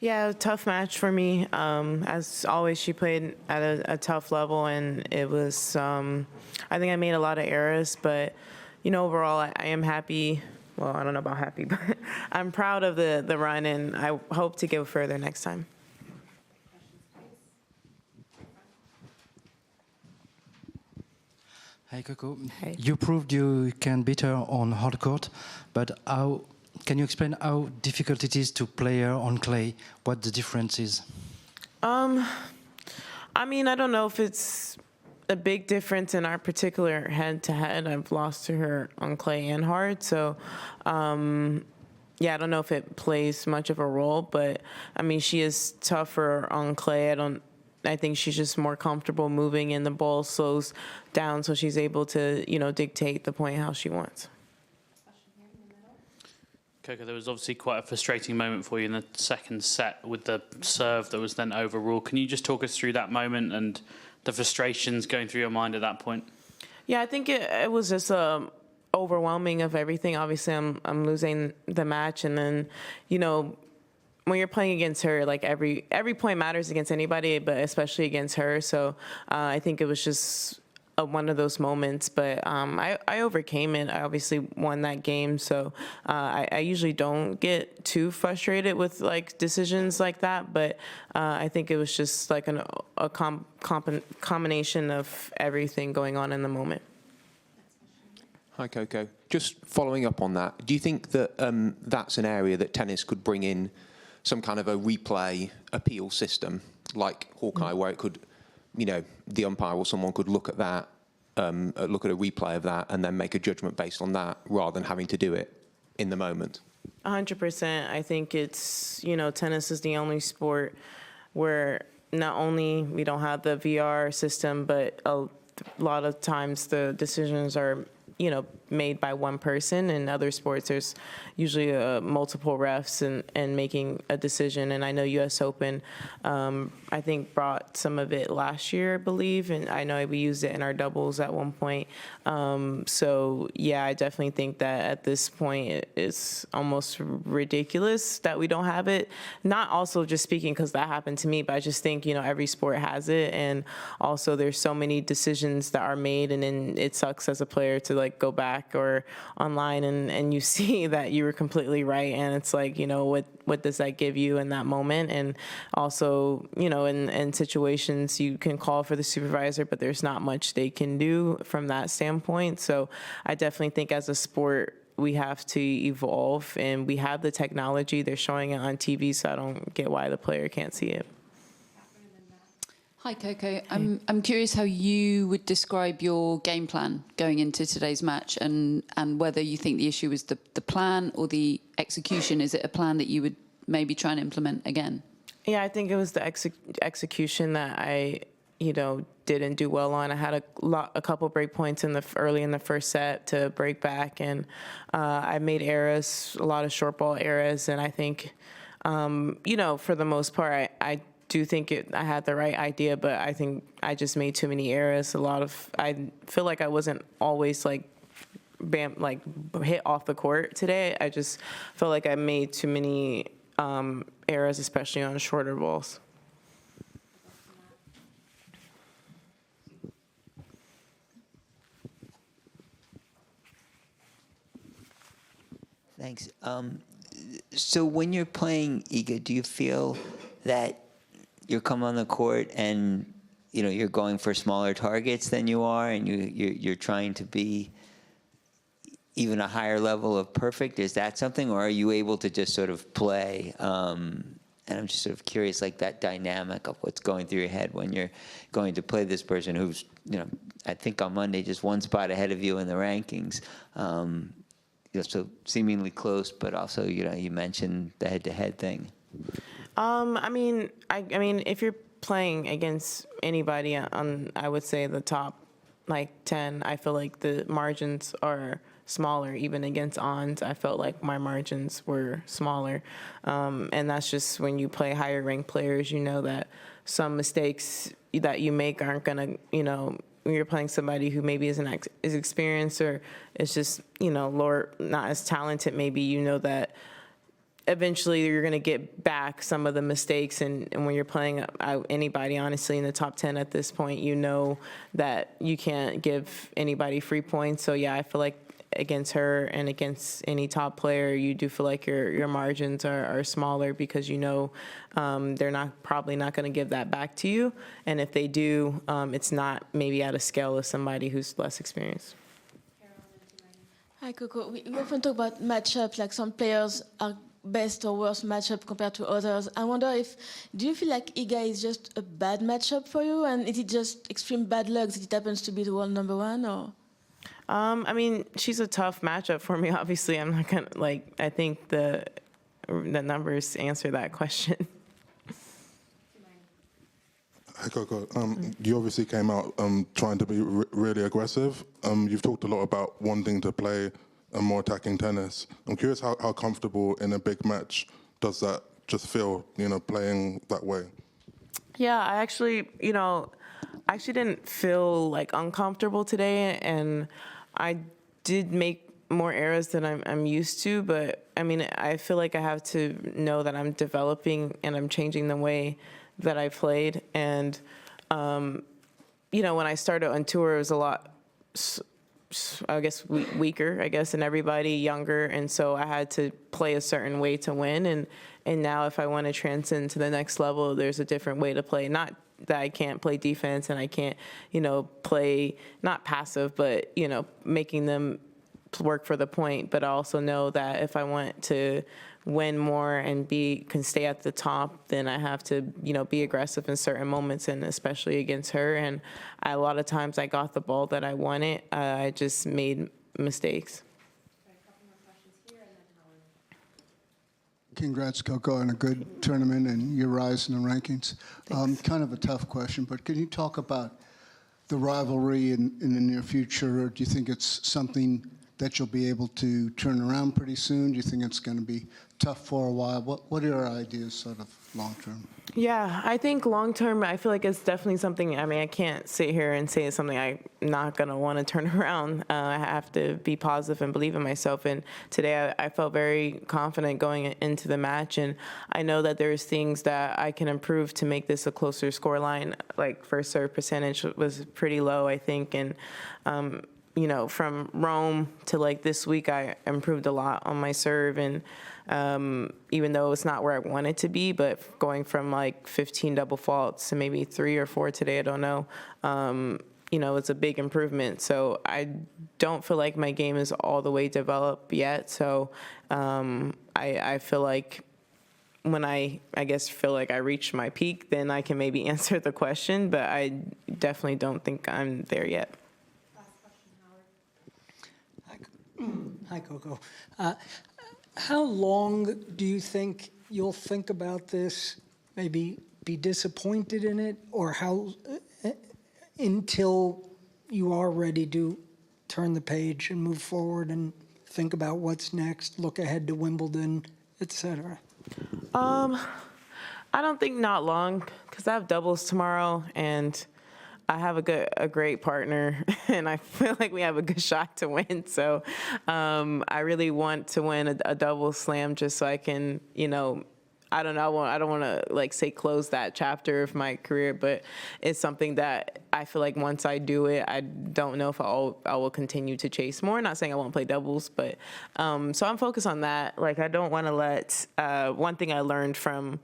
Yeah, tough match for me. As always, she played at a tough level, and it was. I think I made a lot of errors, but overall, I am happy. Well, I don't know about happy, but I'm proud of the run, and I hope to go further next time. Hi, Coco. Hey. You proved you can beat her on hard court, but can you explain how difficult it is to play her on clay? What the difference is? I mean, I don't know if it's a big difference in our particular head-to-head. I've lost to her on clay and hard, so yeah, I don't know if it plays much of a role, but I mean, she is tougher on clay. I think she's just more comfortable moving, and the ball slows down, so she's able to, dictate the point how she wants. Coco, there was obviously quite a frustrating moment for you in the second set with the serve that was then overruled. Can you just talk us through that moment and the frustrations going through your mind at that point? Yeah, I think it was just overwhelming of everything. Obviously, I'm losing the match, and then, when you're playing against her, like every point matters against anybody, but especially against her. So I think it was just one of those moments, but I overcame it. I obviously won that game, so I usually don't get too frustrated with like decisions like that, but I think it was just like a combination of everything going on in the moment. Hi, Coco. Just following up on that, do you think that that's an area that tennis could bring in some kind of a replay appeal system, like Hawkeye, where it could, the umpire or someone could look at that, look at a replay of that, and then make a judgment based on that, rather than having to do it in the moment? 100%. I think it's, tennis is the only sport where not only we don't have the VR system, but a lot of times the decisions are made by one person. In other sports, there's usually multiple refs and making a decision. And I know U.S. Open, I think, brought some of it last year, I believe. And I know we used it in our doubles at one point. So, yeah, I definitely think that at this point it's almost ridiculous that we don't have it. Not also just speaking because that happened to me, but I just think, every sport has it. And also there's so many decisions that are made, and then it sucks as a player to like go back or online and you see that you were completely right, and it's like, what does that give you in that moment? And also, in situations you can call for the supervisor, but there's not much they can do from that standpoint. So I definitely think as a sport we have to evolve, and we have the technology. They're showing it on TV, so I don't get why the player can't see it. Hi, Coco. I'm curious how you would describe your game plan going into today's match, and whether you think the issue is the plan or the execution. Is it a plan that you would maybe try and implement again? Yeah, I think it was the execution that I, didn't do well on. I had a couple break points early in the first set to break back, and I made errors, a lot of short ball errors, and I think, for the most part, I do think I had the right idea, but I think I just made too many errors. I feel like I wasn't always like hit off the court today. I just felt like I made too many errors, especially on shorter balls. Thanks. So when you're playing Iga, do you feel that you're coming on the court and you're going for smaller targets than you are, and you're trying to be even a higher level of perfect? Is that something, or are you able to just sort of play? And I'm just sort of curious, like that dynamic of what's going through your head when you're going to play this person who's, I think on Monday just one spot ahead of you in the rankings. So seemingly close, but also, you mentioned the head-to-head thing. I mean, if you're playing against anybody on, I would say the top, 10, I feel like the margins are smaller. Even against ons, I felt like my margins were smaller. And that's just when you play higher ranked players, that some mistakes that you make aren't going to, when you're playing somebody who maybe isn't as experienced or is just, lower, not as talented, maybe, that eventually you're going to get back some of the mistakes. And when you're playing anybody, honestly, in the top 10 at this point, you know that you can't give anybody free points. So, yeah, I feel like against her and against any top player, you do feel like your margins are smaller because you know they're probably not going to give that back to you. And if they do, it's not maybe at a scale of somebody who's less experienced. Hi, Coco. We often talk about matchups, like some players are best or worst matchup compared to others. I wonder do you feel like Iga is just a bad matchup for you, and is it just extreme bad luck that it happens to be the world number one, or? I mean, she's a tough matchup for me. Obviously, I'm not gonna I think the numbers answer that question. Hey, Coco. You obviously came out trying to be really aggressive. You've talked a lot about wanting to play a more attacking tennis. I'm curious how comfortable in a big match does that just feel, playing that way? Yeah, I actually didn't feel uncomfortable today, and I did make more errors than I'm used to, but I mean, I feel like I have to know that I'm developing and I'm changing the way that I played. And, when I started on tour, it was a lot, I guess, weaker, than everybody, younger. And so I had to play a certain way to win. And now if I want to transcend to the next level, there's a different way to play. Not that I can't play defense and I can't, play, not passive, but, making them work for the point. But I also know that if I want to win more and can stay at the top, then I have to, be aggressive in certain moments, and especially against her. And a lot of times I got the ball that I wanted. I just made mistakes. Congrats, Coco, on a good tournament and your rise in the rankings. Kind of a tough question, but can you talk about the rivalry in the near future? Or do you think it's something that you'll be able to turn around pretty soon? Do you think it's going to be tough for a while? What are your ideas sort of long term? Yeah, I think long term, I feel like it's definitely something, I can't sit here and say it's something I'm not going to want to turn around. I have to be positive and believe in myself. And today I felt very confident going into the match. And I know that there's things that I can improve to make this a closer scoreline. Like first serve percentage was pretty low, I think. And, from Rome to this week, I improved a lot on my serve. And even though it's not where I want it to be, but going from 15 double faults to maybe 3 or 4 today, I don't know, it's a big improvement. So I don't feel like my game is all the way developed yet. So I feel like when I feel like I reached my peak, then I can maybe answer the question, but I definitely don't think I'm there yet. Hi, Coco. How long do you think you'll think about this, maybe be disappointed in it, or how until you are ready to turn the page and move forward and think about what's next, look ahead to Wimbledon, etc.? I don't think not long, because I have doubles tomorrow, and I have a great partner, and I feel like we have a good shot to win. So I really want to win a double slam just so I can, I don't know, I don't want to say close that chapter of my career, but it's something that I feel like once I do it, I don't know if I will continue to chase more. Not saying I won't play doubles, but so I'm focused on that. I don't want to let one thing I learned from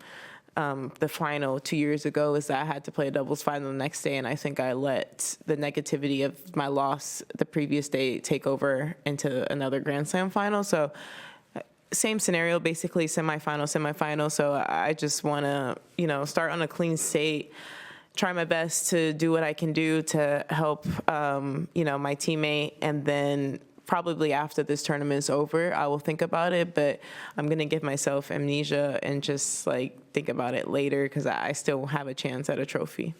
the final 2 years ago is that I had to play a doubles final the next day, and I think I let the negativity of my loss the previous day take over into another Grand Slam final. So same scenario, basically semifinal. So I just want to, start on a clean slate, try my best to do what I can do to help, my teammate, and then probably after this tournament is over, I will think about it, but I'm going to give myself amnesia and just think about it later because I still have a chance at a trophy.